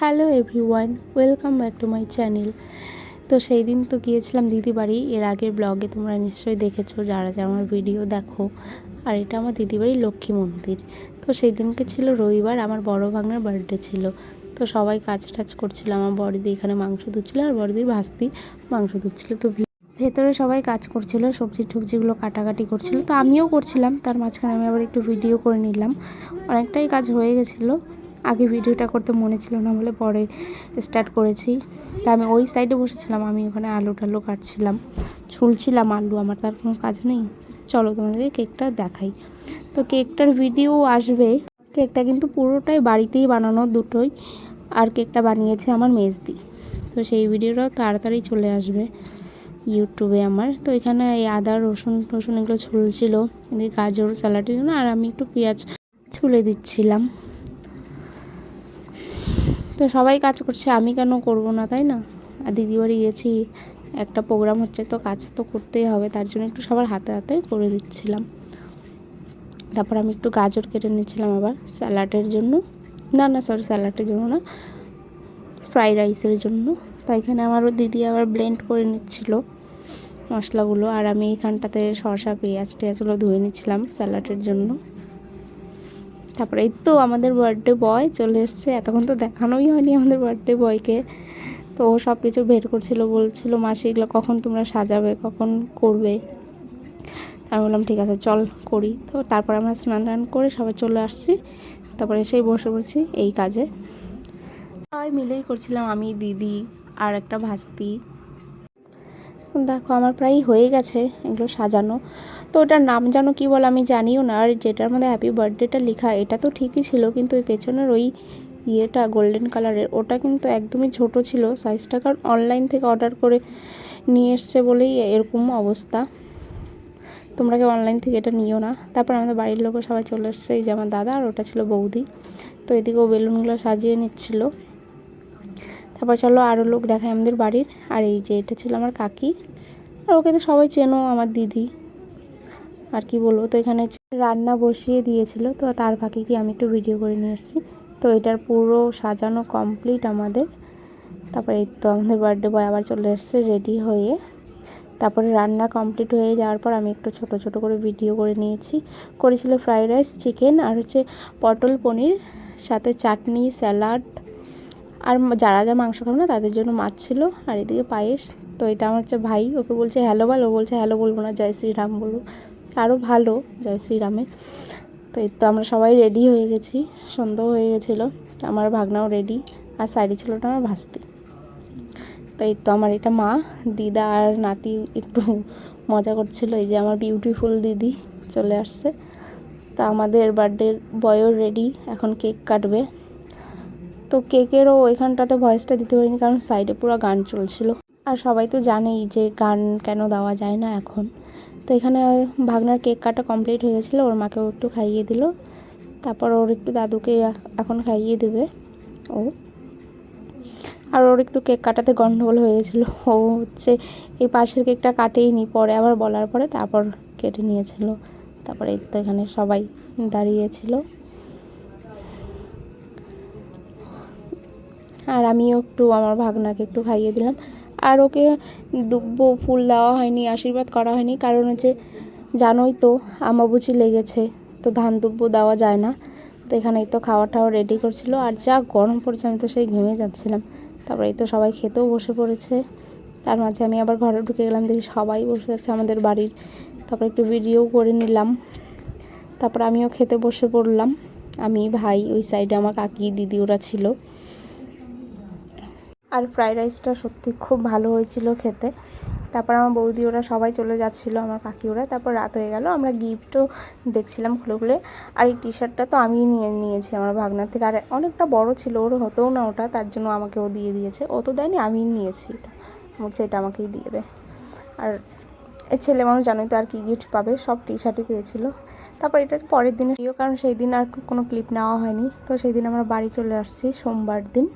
Hello everyone, welcome back to my channel. তো সেই দিন তো গিয়েছিলাম দিদি বাড়ি। এর আগের ব্লগে তোমরা নিশ্চয়ই দেখেছো, যারা যারা আমার ভিডিও দেখো। আর এটা আমার দিদি বাড়ির লক্ষ্মী মন্দির। তো সেই দিনকে ছিল রবিবার, আমার বড় ভাগ্নার বার্থডে ছিল। তো সবাই কাজ টাজ করছিল, আমার বড়দি এখানে মাংস ধুচ্ছিল আর বড়দির ভাস্তি মাংস ধুচ্ছিল। তো ভেতরে সবাই কাজ করছিল, সবজি টবজিগুলো কাটাকাটি করছিল, তো আমিও করছিলাম। তার মাঝখানে আমি আবার একটু ভিডিও করে নিলাম। অনেকটাই কাজ হয়ে গেছিলো, আগে ভিডিওটা করতে মনে ছিল না বলে পরে স্টার্ট করেছি। তা আমি ওই সাইডে বসেছিলাম, আমি ওখানে আলু টালু কাটছিলাম, ছুলছিলাম আলু, আমার তার কোনো কাজ নেই। চলো তোমাদেরকে কেকটা দেখাই। তো কেকটার ভিডিও আসবে। কেকটা কিন্তু পুরোটাই বাড়িতেই বানানো, দুটোই। আর কেকটা বানিয়েছে আমার মেজদি। তো সেই ভিডিওটাও তাড়াতাড়ি চলে আসবে ইউটিউবে আমার। তো এখানে এই আদা রসুন টসুন এগুলো ছুলছিল, এদিকে গাজর স্যালাডের জন্য, আর আমি একটু পেঁয়াজ ছুলে দিচ্ছিলাম। তো সবাই কাজ করছে, আমি কেন করব না, তাই না? আর দিদি বাড়ি গেছি, একটা প্রোগ্রাম হচ্ছে, তো কাজ তো করতেই হবে, তার জন্য একটু সবার হাতে হাতে করে দিচ্ছিলাম। তারপর আমি একটু গাজর কেটে নিচ্ছিলাম আবার স্যালাডের জন্য, সরি স্যালাডের জন্য না, ফ্রাইড রাইসের জন্য। তো এখানে আমারও দিদি আবার ব্লেন্ড করে নিচ্ছিল মশলাগুলো, আর আমি এখানটাতে শসা পেঁয়াজ টেয়াজগুলো ধুয়ে নিচ্ছিলাম স্যালাডের জন্য। তারপরে এই তো আমাদের বার্থডে বয় চলে এসছে। এতক্ষণ তো দেখানোই হয়নি আমাদের বার্থডে বয়কে। তো ও সব কিছু বের করছিল, বলছিল মাসি এগুলো কখন তোমরা সাজাবে, কখন করবে। আমি বললাম ঠিক আছে চল করি। তো তারপর আমরা স্নান টান করে সবাই চলে আসছি। তারপরে এসেই বসে পড়ছি এই কাজে। সবাই মিলেই করছিলাম, আমি দিদি আর একটা ভাস্তি। দেখো আমার প্রায় হয়ে গেছে এগুলো সাজানো। তো ওটার নাম জানো কি বলে আমি জানিও না। আর যেটার মধ্যে হ্যাপি বার্থডেটা লেখা এটা তো ঠিকই ছিল, কিন্তু ওই পেছনের ওই ইয়েটা গোল্ডেন কালারের ওটা কিন্তু একদমই ছোট ছিল সাইজটা, কারণ অনলাইন থেকে অর্ডার করে নিয়ে এসছে বলেই এরকম অবস্থা। তোমরা কেউ অনলাইন থেকে এটা নিও না। তারপর আমাদের বাড়ির লোকও সবাই চলে এসছে, এই যে আমার দাদা, আর ওটা ছিল বৌদি। তো এদিকেও বেলুনগুলো সাজিয়ে নিচ্ছিল। তারপর চলো আরও লোক দেখায় আমাদের বাড়ির। আর এই যে এটা ছিল আমার কাকি, আর ওকে তো সবাই চেনো, আমার দিদি। আর কি বলবো, তো এখানে রান্না বসিয়ে দিয়েছিল, তো তার ফাঁকে কি আমি একটু ভিডিও করে নিয়ে এসেছি। তো এটার পুরো সাজানো কমপ্লিট আমাদের। তারপরে এই তো আমাদের বার্থডে বয় আবার চলে এসছে রেডি হয়ে। তারপরে রান্না কমপ্লিট হয়ে যাওয়ার পর আমি একটু ছোট ছোট করে ভিডিও করে নিয়েছি। করেছিল ফ্রাইড রাইস, চিকেন, আর হচ্ছে পটল পনির, সাথে চাটনি, স্যালাড, আর যারা যা মাংস খাবে না তাদের জন্য মাছ ছিল, আর এদিকে পায়েস। তো এটা আমার হচ্ছে ভাই, ওকে বলছে হ্যালো বল, ও বলছে হ্যালো বলবো না, জয় শ্রীরাম বলবো। আরও ভালো জয় শ্রীরামে। তো এই তো আমরা সবাই রেডি হয়ে গেছি, সন্ধ্যা হয়ে গেছিলো। আমার ভাগনাও রেডি, আর সাইডে ছিল ওটা আমার ভাস্তি। তো এই তো আমার এটা মা, দিদা আর নাতি একটু মজা করছিল। এই যে আমার বিউটিফুল দিদি চলে আসছে। তা আমাদের বার্থডে বয়ও রেডি, এখন কেক কাটবে। তো কেকেরও ওইখানটাতে ভয়েসটা দিতে পারিনি, কারণ সাইডে পুরো গান চলছিল। আর সবাই তো জানেই যে গান কেন দেওয়া যায় না এখন। তো এখানে ভাগনার কেক কাটা কমপ্লিট হয়ে গেছিলো, ওর মাকেও একটু খাইয়ে দিল। তারপর ওর একটু দাদুকে এখন খাইয়ে দেবে ও। আর ওর একটু কেক কাটাতে গন্ডগোল হয়ে গেছিলো, ও হচ্ছে এই পাশের কেকটা কাটেইনি, পরে আবার বলার পরে তারপর কেটে নিয়েছিল। তারপরে এই তো এখানে সবাই দাঁড়িয়েছিল, আর আমিও একটু আমার ভাগনাকে একটু খাইয়ে দিলাম। আর ওকে দুব্ব ফুল দেওয়া হয়নি, আশীর্বাদ করা হয়নি, কারণ হচ্ছে জানোই তো আমাবুচি লেগেছে, তো ধান দুব্ব দেওয়া যায় না। তো এখানেই তো খাওয়া টাওয়া রেডি করছিল, আর যা গরম পড়েছে আমি তো সেই ঘেমে যাচ্ছিলাম। তারপরে এই তো সবাই খেতেও বসে পড়েছে। তার মাঝে আমি আবার ঘরে ঢুকে গেলাম, দেখি সবাই বসে যাচ্ছে আমাদের বাড়ির। তারপর একটু ভিডিও করে নিলাম। তারপর আমিও খেতে বসে পড়লাম, আমি ভাই, ওই সাইডে আমার কাকি দিদি ওরা ছিল। আর ফ্রাইড রাইসটা সত্যি খুব ভালো হয়েছিল খেতে। তারপর আমার বৌদি ওরা সবাই চলে যাচ্ছিলো, আমার কাকি ওরা। তারপর রাত হয়ে গেল, আমরা গিফটও দেখছিলাম খুলে খুলে। আর এই টি শার্টটা তো আমিই নিয়েছি আমার ভাগনার থেকে, আর অনেকটা বড় ছিল, ওর হতেও না ওটা, তার জন্য আমাকে ও দিয়ে দিয়েছে। ও তো দেয়নি, আমিই নিয়েছি এটা, বলছে এটা আমাকেই দিয়ে দে। আর এই ছেলে মানুষ জানোই তো আর কি গিফট পাবে, সব টি শার্টই পেয়েছিল। তারপর এটা পরের দিনে প্রিয়, কারণ সেই দিন আর কোনো ক্লিপ নেওয়া হয়নি। তো সেই দিন আমরা বাড়ি চলে আসছি সোমবার দিন,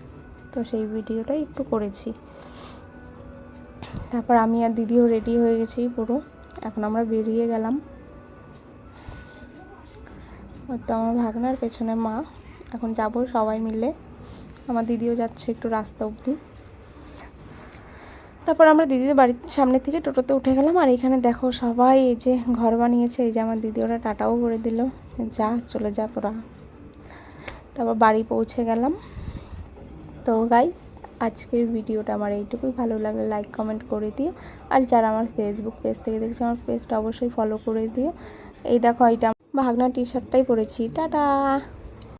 তো সেই ভিডিওটাই একটু করেছি। তারপর আমি আর দিদিও রেডি হয়ে গেছি পুরো, এখন আমরা বেরিয়ে গেলাম। তো আমার ভাগনার পেছনে মা, এখন যাবো সবাই মিলে আমার দিদিও যাচ্ছে একটু রাস্তা অবধি। তারপর আমরা দিদিদের বাড়ির সামনে থেকে টোটোতে উঠে গেলাম। আর এখানে দেখো সবাই এই যে ঘর বানিয়েছে, এই যে আমার দিদি ওরা টাটাও করে দিল, যা চলে যা তোরা। তারপর বাড়ি পৌঁছে গেলাম। তো গাইস আজকের ভিডিওটা আমার এইটুকুই, ভালো লাগলে লাইক কমেন্ট করে দিও। আর যারা আমার ফেসবুক পেজ থেকে দেখছে আমার পেজটা অবশ্যই ফলো করে দিও। এই দেখো এইটা ভাগনা টি শার্টটাই পরেছি। টাটা।